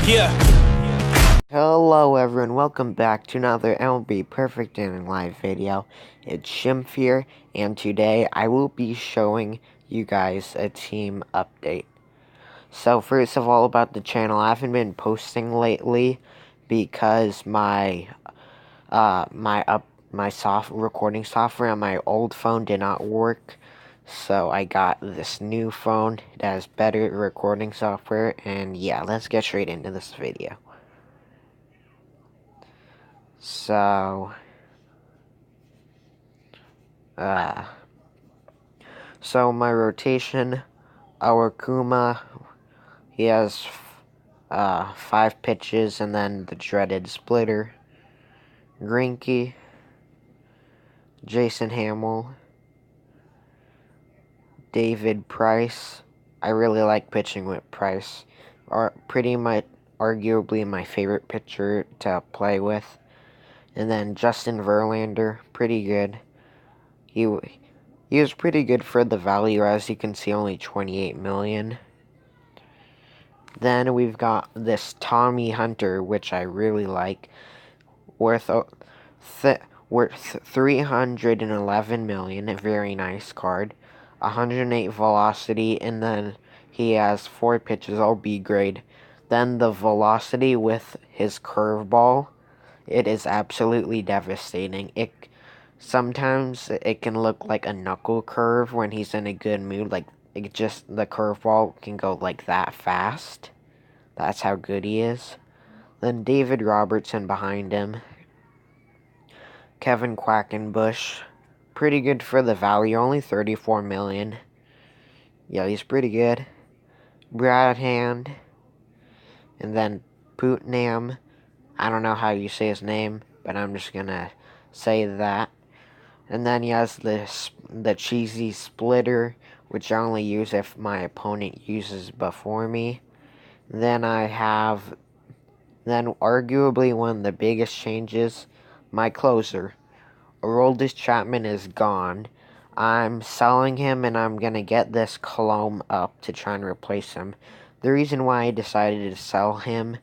Yeah. Hello everyone, welcome back to another MLB Perfect Inning Live video. It's Shimp here, and today I will be showing you guys a team update. So first of all, about the channel, I haven't been posting lately because my recording software on my old phone did not work. So I got this new phone that has better recording software, and yeah, let's get straight into this video. So, my rotation, our Kuma, he has 5 pitches, and then the dreaded splitter. Greinke, Jason Hamill, David Price. I really like pitching with Price. Pretty much, arguably my favorite pitcher to play with. And then Justin Verlander, pretty good. He was pretty good for the value, as you can see, only $28 million. Then we've got this Tommy Hunter, which I really like, worth $311 million. A very nice card. 108 velocity, and then he has 4 pitches, all B grade. Then the velocity with his curveball, it is absolutely devastating. Sometimes it can look like a knuckle curve when he's in a good mood, like the curveball can go like that fast. That's how good he is. Then David Robertson behind him. Kevin Quackenbush, pretty good for the value, only $34 million. Yeah, he's pretty good. Brad Hand, and then Putnam. I don't know how you say his name, but I'm just gonna say that. And then he has the cheesy splitter, which I only use if my opponent uses before me. Then arguably one of the biggest changes, my closer. Aroldis Chapman is gone. I'm selling him, and I'm gonna get this Colomb up to try and replace him. The reason why I decided to sell him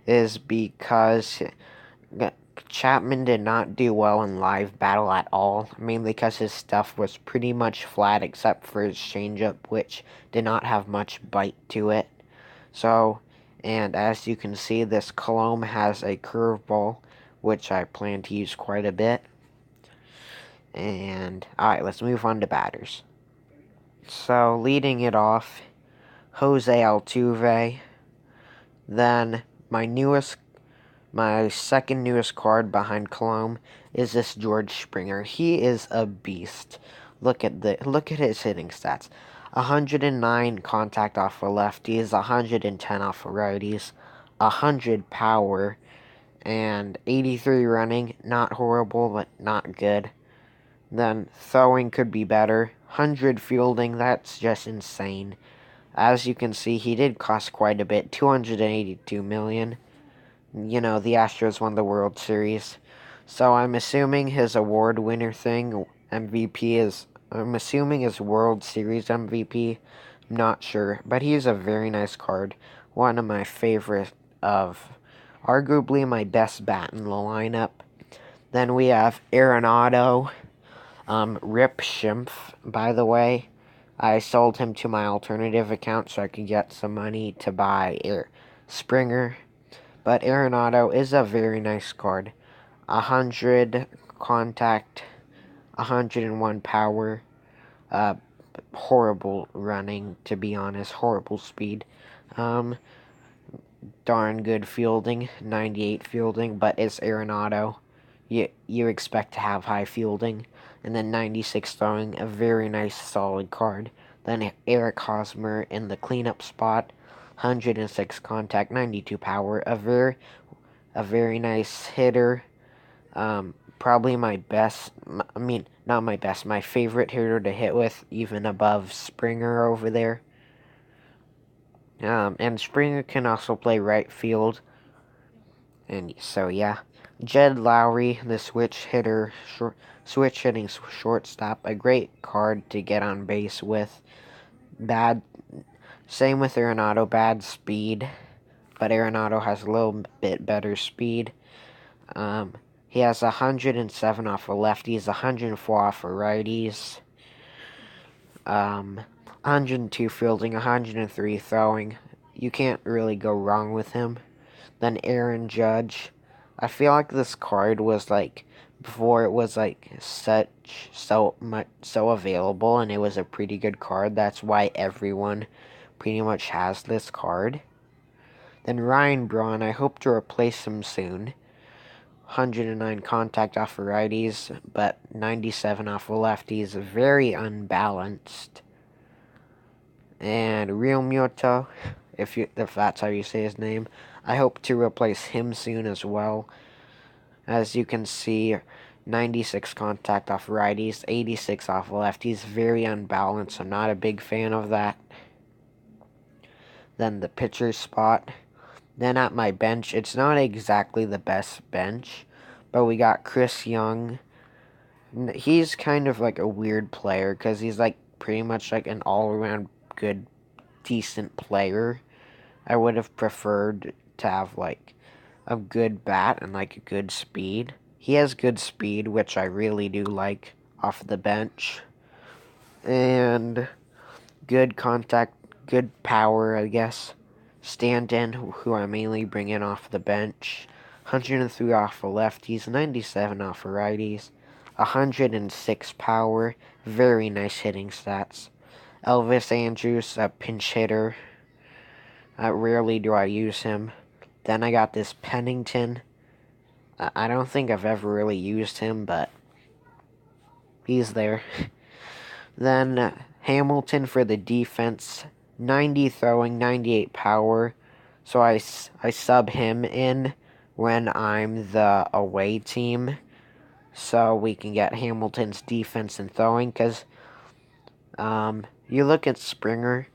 is because Chapman did not do well in live battle at all, mainly because his stuff was pretty much flat except for his changeup, which did not have much bite to it. So, and as you can see, this Colomb has a curveball, which I plan to use quite a bit. And, alright, let's move on to batters. So, leading it off, Jose Altuve. Then, my second newest card behind Colomb is this George Springer. He is a beast. Look at his hitting stats. 109 contact off of lefties, 110 off of righties, 100 power, and 83 running. Not horrible, but not good. Then throwing could be better. 100 fielding, that's just insane. As you can see, he did cost quite a bit, $282 million. You know, the Astros won the World Series. So I'm assuming his award winner thing, I'm assuming his World Series MVP. I'm not sure, but he's a very nice card. One of my favorite arguably my best bat in the lineup. Then we have Arenado. Rip Shimp, by the way. I sold him to my alternative account so I could get some money to buy Springer. But Arenado is a very nice card. 100 contact, 101 power. Horrible running, to be honest. Horrible speed. Darn good fielding. 98 fielding, but it's Arenado. You expect to have high fielding. And then 96 throwing, a very nice solid card. Then Eric Hosmer in the cleanup spot. 106 contact, 92 power. A very nice hitter. Probably my best, not my best, my favorite hitter to hit with, even above Springer over there. And Springer can also play right field. And so, yeah. Jed Lowry, the switch hitting shortstop, a great card to get on base with. Same with Arenado, bad speed, but Arenado has a little bit better speed. He has 107 off of lefties, 104 off of righties, 102 fielding, 103 throwing. You can't really go wrong with him. Then Aaron Judge. I feel like this card was like before it was like so available, and it was a pretty good card. That's why everyone pretty much has this card. Then Ryan Braun, I hope to replace him soon. 109 contact off of righties, but 97 off of lefties. Very unbalanced. And Real Muto, if that's how you say his name, I hope to replace him soon as well. As you can see, 96 contact off righties, 86 off lefties. Very unbalanced. I'm not a big fan of that. Then the pitcher spot. Then at my bench, it's not exactly the best bench, but we got Chris Young. He's kind of like a weird player because he's like pretty much like an all-around good, decent player. I would have preferred to have like a good bat and like a good speed. He has good speed, which I really do like off the bench. And good contact, good power, I guess. Stanton, who I mainly bring in off the bench. 103 off of lefties, 97 off of righties. 106 power, very nice hitting stats. Elvis Andrus, a pinch hitter. Rarely do I use him. Then I got this Pennington. I don't think I've ever really used him, but he's there. Then Hamilton for the defense. 90 throwing, 98 power. So I sub him in when I'm the away team, so we can get Hamilton's defense and throwing. Because you look at Springer,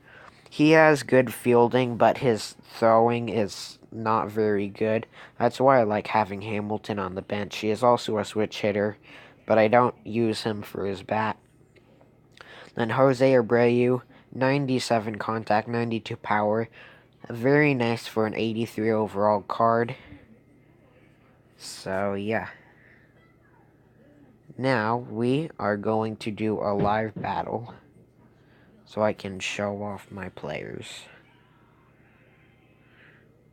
he has good fielding, but his throwing is not very good. That's why I like having Hamilton on the bench. He is also a switch hitter, but I don't use him for his bat. Then Jose Abreu, 97 contact, 92 power. Very nice for an 83 overall card. So, yeah. Now, we are going to do a live battle so I can show off my players.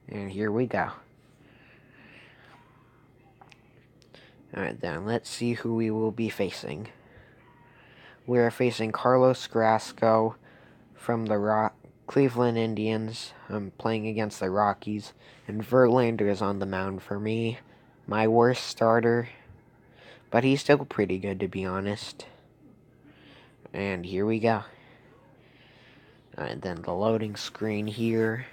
And here we go. Alright then, let's see who we will be facing. We are facing Carlos Carrasco from the Cleveland Indians. I'm playing against the Rockies. And Verlander is on the mound for me. My worst starter. But he's still pretty good, to be honest. And here we go. And then the loading screen here.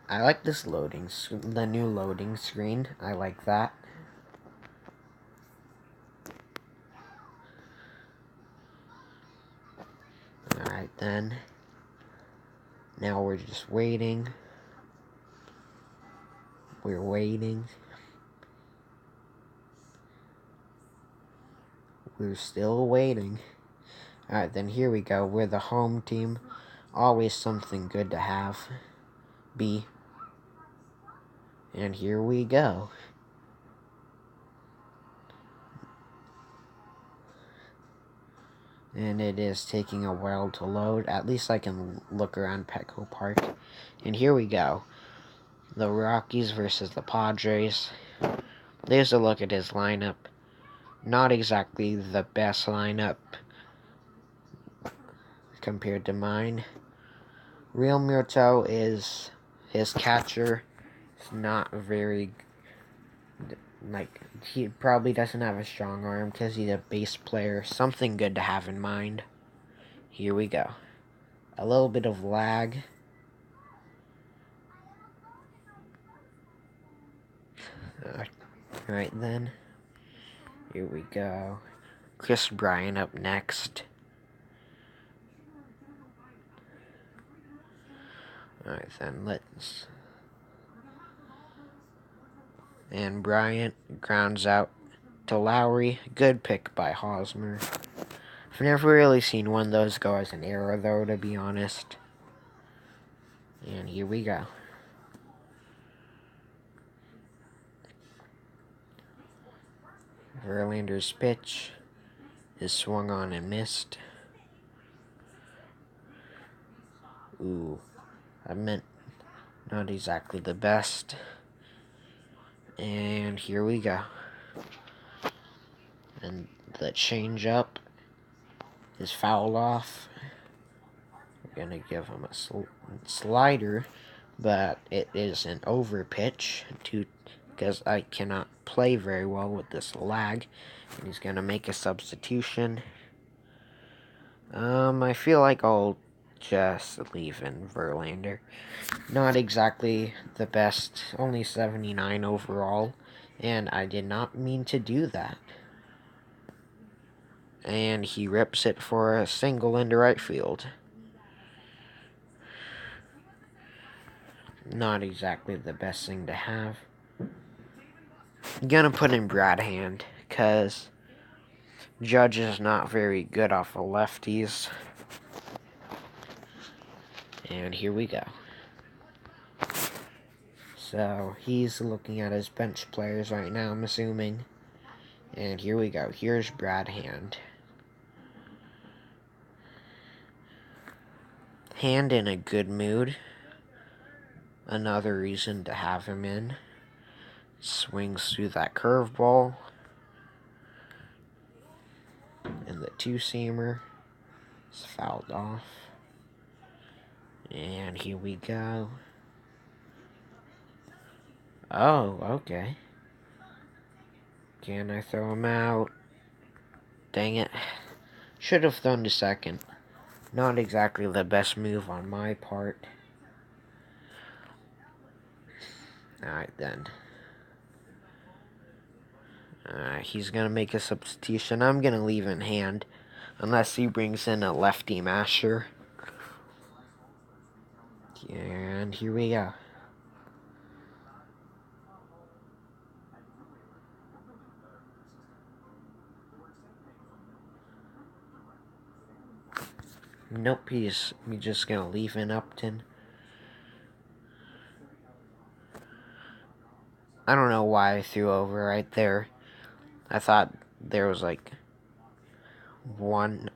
I like this the new loading screen. I like that. Alright then. Now we're just waiting. We're waiting. We're still waiting. Alright then, here we go. We're the home team. Always something good to have. And here we go. And it is taking a while to load. At least I can look around Petco Park. And here we go. The Rockies versus the Padres. There's a look at his lineup. Not exactly the best lineup compared to mine. Real Muto is his catcher. It's not very, like, he probably doesn't have a strong arm because he's a base player. Something good to have in mind. Here we go. A little bit of lag. Alright then. Here we go. Chris Bryant up next. Alright then, let's... And Bryant grounds out to Lowry. Good pick by Hosmer. I've never really seen one of those go as an error, though, to be honest. And here we go. Verlander's pitch is swung on and missed. Ooh, I meant not exactly the best. And here we go. And the changeup is fouled off. We're going to give him a slider, but it is an over pitch because I cannot play very well with this lag. And he's going to make a substitution. I feel like I'll just leave in Verlander. Not exactly the best, only 79 overall, and I did not mean to do that. And he rips it for a single into right field. Not exactly the best thing to have. I'm gonna put in Brad Hand, because Judge is not very good off of lefties. And here we go. So, he's looking at his bench players right now, I'm assuming. And here we go. Here's Brad Hand. Hand in a good mood. Another reason to have him in. Swings through that curveball. And the two-seamer is fouled off. And here we go. Oh, okay. Can I throw him out? Dang it. Should have thrown to second. Not exactly the best move on my part. Alright then. He's going to make a substitution. I'm going to leave in Hand. Unless he brings in a lefty masher. And here we go. Nope, he's just going to leave in Upton. I don't know why I threw over right there. I thought there was like one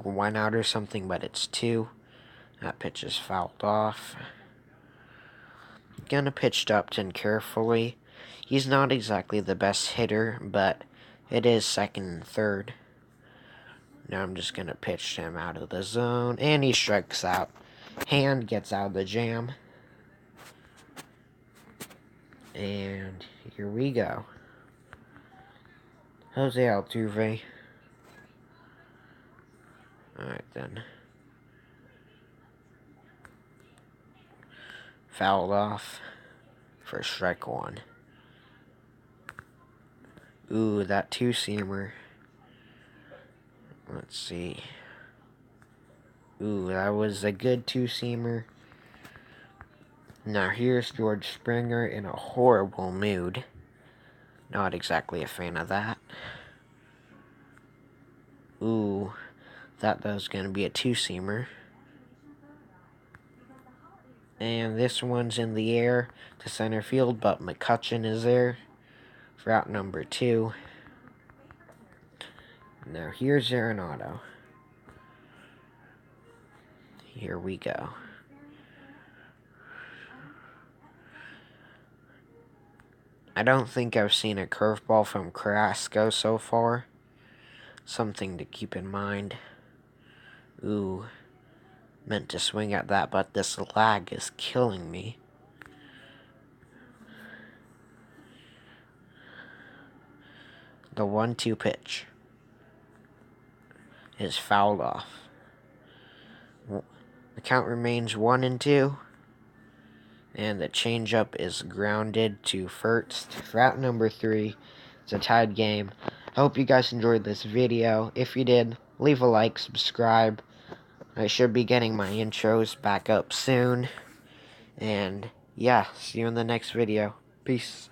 out or something, but it's two. That pitch is fouled off. Gonna pitch to Upton carefully. He's not exactly the best hitter, but it is second and third. Now I'm just gonna pitch him out of the zone, and he strikes out. Hand gets out of the jam. And here we go. Jose Altuve. Alright then. Fouled off for strike one. Ooh, that two-seamer. Let's see. Ooh, that was a good two-seamer. Now here's George Springer in a horrible mood. Not exactly a fan of that. Ooh, that was going to be a two-seamer. And this one's in the air to center field, but McCutchen is there for out number 2. Now here's Arenado. Here we go. I don't think I've seen a curveball from Carrasco so far. Something to keep in mind. Ooh. Meant to swing at that, but this lag is killing me. The 1-2 pitch is fouled off. The count remains 1-2. And the changeup is grounded to first for out number 3. It's a tied game. I hope you guys enjoyed this video. If you did, leave a like, subscribe. I should be getting my intros back up soon. And yeah, see you in the next video. Peace.